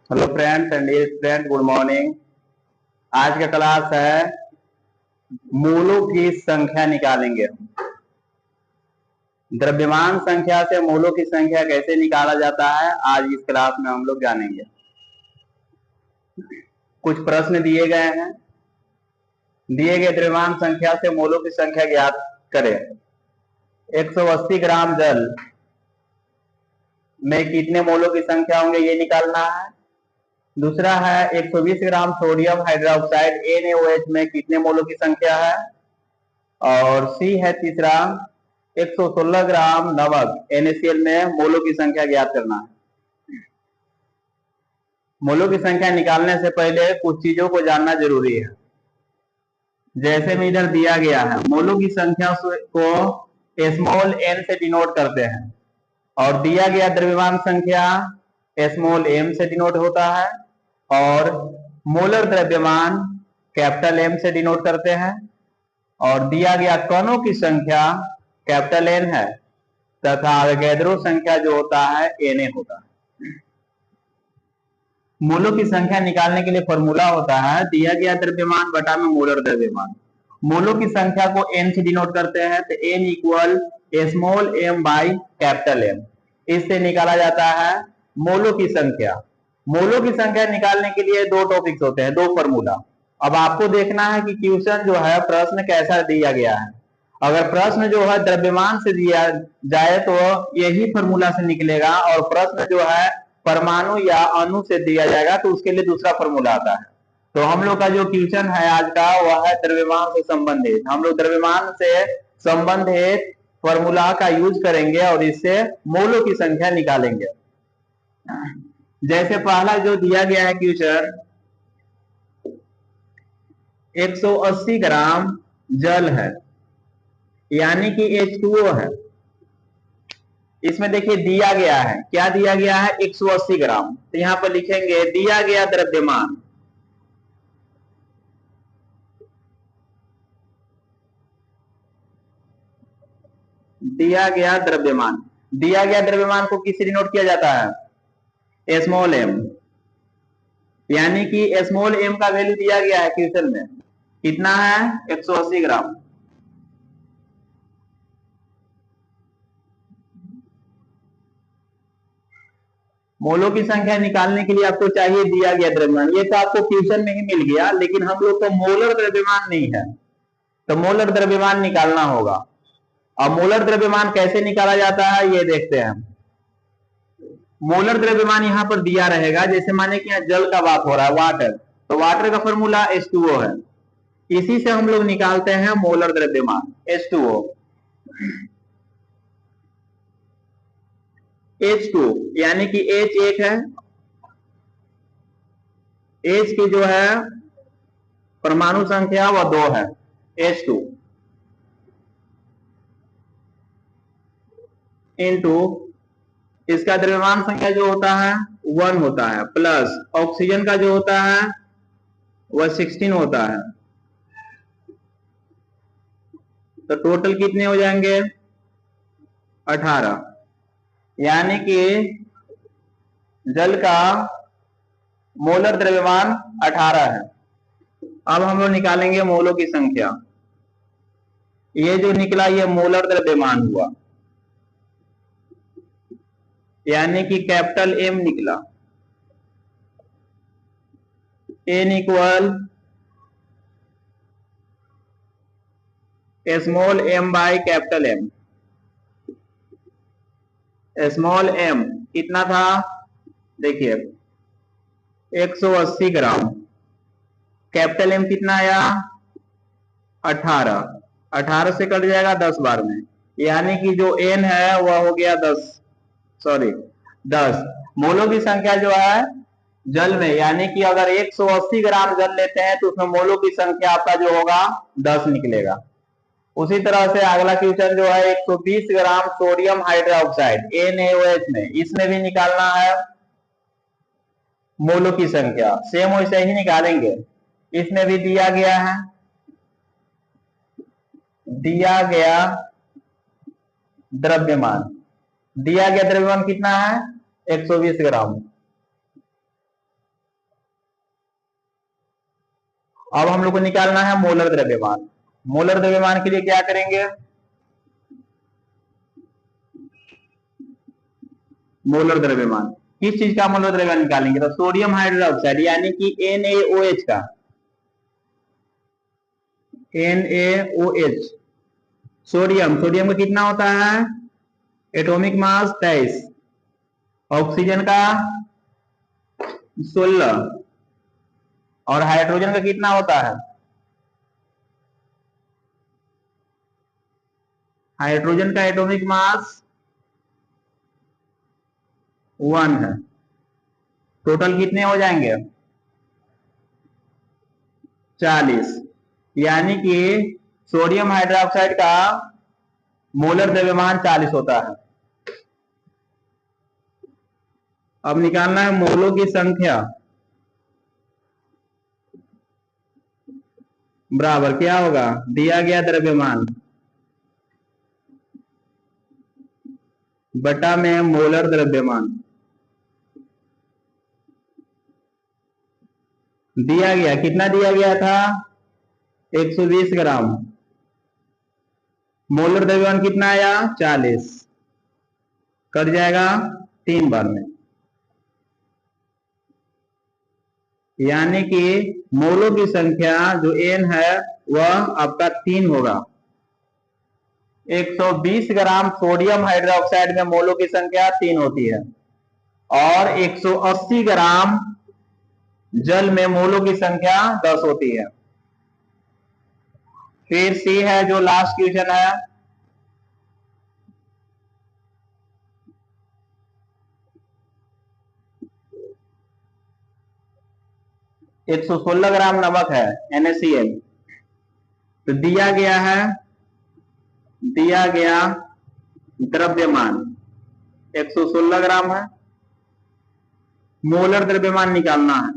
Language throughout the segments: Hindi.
Hello friends and dear friend, good morning. आज का क्लास है मूलों की संख्या निकालेंगे। द्रव्यमान संख्या से मूलों की संख्या कैसे निकाला जाता है, आज इस क्लास में हम लोग जानेंगे। कुछ प्रश्न दिए गए हैं। दिए गए द्रव्यमान संख्या से मूलों की संख्या ज्ञात करें। 180 ग्राम जल में कितने मूलों की संख्या होंगे, ये निकालना है। दूसरा है 120 ग्राम सोडियम हाइड्रोक्साइड NaOH में कितने मोलों की संख्या है। और सी है तीसरा 116 ग्राम नमक NaCl में मोलों की संख्या ज्ञात करना है। मोलों की संख्या निकालने से पहले कुछ चीजों को जानना जरूरी है। जैसे में इधर दिया गया है, मोलों की संख्या को स्मॉल n से डिनोट करते हैं और दिया गया द्रव्यमान संख्या स्मॉल m से डिनोट होता है और मोलर द्रव्यमान कैपिटल M से डिनोट करते हैं और दिया गया कणों की संख्या कैपिटल N है तथा अवोगाद्रो संख्या जो होता है Na होता है। मोलों की संख्या निकालने के लिए फॉर्मूला होता है दिया गया द्रव्यमान बटा में मोलर द्रव्यमान। मोलों की संख्या को N से डिनोट करते हैं तो N equal small m by capital M। इससे निकाला जाता है मोलों की संख्या। मोलों की संख्या निकालने के लिए दो टॉपिक्स होते हैं, दो फॉर्मूला। अब आपको देखना है कि क्वेश्चन जो है प्रश्न कैसा दिया गया है। अगर प्रश्न जो है द्रव्यमान से दिया जाए तो यही फॉर्मूला से निकलेगा और प्रश्न जो है परमाणु या अणु से दिया जाएगा तो उसके लिए दूसरा फॉर्मूला आता है। तो हम लोग का जो क्वेश्चन है आज का वह है द्रव्यमान से संबंधित। हम लोग द्रव्यमान से संबंधित फॉर्मूला का यूज करेंगे और इससे मोलों की संख्या निकालेंगे। जैसे पहला जो दिया गया है क्वेश्चन 180 ग्राम जल है यानी कि H2O है। इसमें देखिए दिया गया है, क्या दिया गया है 180 ग्राम। तो यहां पर लिखेंगे दिया गया द्रव्यमान। दिया गया द्रव्यमान, दिया गया द्रव्यमान को किससे डिनोट किया जाता है स्मॉल m, यानी कि स्मॉल m का वैल्यू दिया गया है क्वेश्चन में कितना है 180 ग्राम। मोलों की संख्या निकालने के लिए आपको चाहिए दिया गया द्रव्यमान। ये तो आपको क्वेश्चन में ही मिल गया, लेकिन हम लोग को मोलर द्रव्यमान नहीं है तो मोलर द्रव्यमान निकालना होगा। अब मोलर द्रव्यमान कैसे निकाला जाता है ये देखते हैं। मोलर द्रव्यमान यहां पर दिया रहेगा, जैसे माने कि यहाँ जल का बात हो रहा है, वाटर, तो वाटर का फॉर्मूला H2O है। इसी से हम लोग निकालते हैं मोलर द्रव्यमान H2O। H2 यानी कि H एक है, H की जो है परमाणु संख्या वह 2 है H2 इंटू इसका द्रव्यमान संख्या जो होता है 1 होता है प्लस ऑक्सीजन का जो होता है वह 16 होता है। तो टोटल कितने हो जाएंगे 18, यानी कि जल का मोलर द्रव्यमान 18 है। अब हम लोग निकालेंगे मोलों की संख्या। ये जो निकला ये मोलर द्रव्यमान हुआ, यानी कि कैपिटल M निकला। N equal small m by capital M। Small m कितना था देखिए 180 ग्राम, कैपिटल M कितना आया 18, 18 से कट जाएगा 10 बार में, यानी कि जो N है वह हो गया 10। मोलों की संख्या जो है जल में, यानी कि अगर 180 ग्राम जल लेते हैं तो उसमें मोलों की संख्या आपका जो होगा 10 निकलेगा। उसी तरह से अगला क्वेश्चन जो है 120 ग्राम सोडियम हाइड्रोक्साइड NaOH में, इसमें भी निकालना है मोलों की संख्या। सेम वैसे ही निकालेंगे। इसमें भी दिया गया है, दिया गया द्रव्यमान, दिया गया द्रव्यमान कितना है 120 ग्राम। अब हम लोग को निकालना है मोलर द्रव्यमान। मोलर द्रव्यमान के लिए क्या करेंगे, मोलर द्रव्यमान किस चीज का मोलर द्रव्यमान निकालेंगे, तो सोडियम हाइड्रोक्साइड यानी कि NaOH का, NaOH। सोडियम का कितना होता है, एटॉमिक मास 23, ऑक्सीजन का 16 और हाइड्रोजन का कितना होता है, हाइड्रोजन का एटॉमिक मास 1 है। टोटल कितने हो जाएंगे, 40। यानी कि सोडियम हाइड्रोक्साइड का मोलर द्रव्यमान 40 होता है। अब निकालना है मोलों की संख्या बराबर क्या होगा, दिया गया द्रव्यमान बटा में मोलर द्रव्यमान। दिया गया कितना दिया गया था, 120 ग्राम। मोलर द्रव्यमान कितना आया, 40, कट जाएगा 3 बार में। यानी कि मोलों की संख्या जो N है वह आपका 3 होगा। 120 ग्राम सोडियम हाइड्रोक्साइड में मोलों की संख्या 3 होती है और 180 ग्राम जल में मोलों की संख्या 10 होती है। फिर सी है जो लास्ट क्वेश्चन है, एक 116 ग्राम नमक है NaCl। तो दिया गया द्रव्यमान 116 ग्राम है, मोलर द्रव्यमान निकालना है।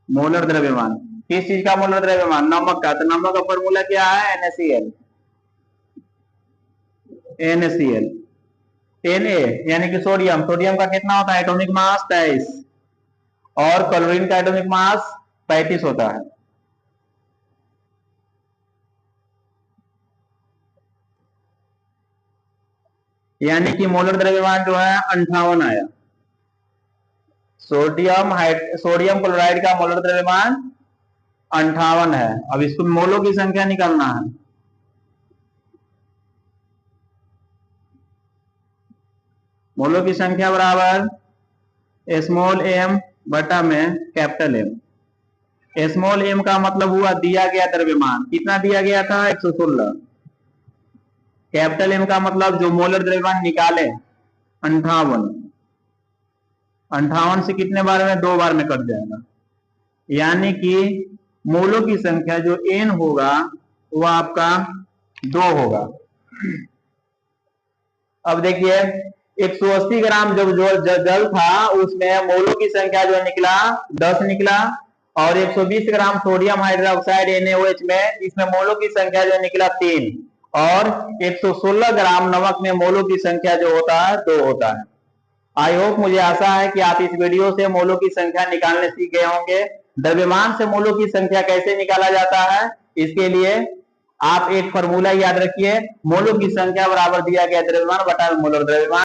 मोलर द्रव्यमान किस चीज का मोलर द्रव्यमान, नमक का। तो नमक का फॉर्मूला क्या है, NaCl। Na यानी कि सोडियम का कितना होता है, एटॉमिक मास 23 और क्लोरीन का एटॉमिक मास 35 होता है। यानी कि मोलर द्रव्यमान जो है 58 आया। सोडियम क्लोराइड का मोलर द्रव्यमान 58 है। अब इसको मोलों की संख्या निकालना है। मोलों की संख्या बराबर स्मॉल m बटा में कैपिटल M। स्मॉल m का मतलब हुआ दिया गया द्रव्यमान, कितना दिया गया था, 116। कैपिटल M का मतलब जो मोलर द्रव्यमान निकाले 58। 58 से कितने बार में, 2 बार में कट जाएगा। यानी कि मोलों की संख्या जो N होगा वह आपका 2 होगा। अब देखिए 180 ग्राम जब जल था उसमें मोलों की संख्या जो निकला 10 निकला, और 120 ग्राम सोडियम हाइड्रोक्साइड NaOH में इसमें मोलों की संख्या जो निकला 3, और 116 ग्राम नमक में मोलों की संख्या जो होता है 2 होता है। आई होप, मुझे आशा है कि आप इस वीडियो से मोलों की संख्या निकालने सीख गए होंगे। द्रव्यमान से मोलों की संख्या कैसे निकाला जाता है, इसके लिए आप एक फॉर्मूला याद रखिए, मोलों की संख्या बराबर दिया गया द्रव्यमान बटा मोलर द्रव्यमान।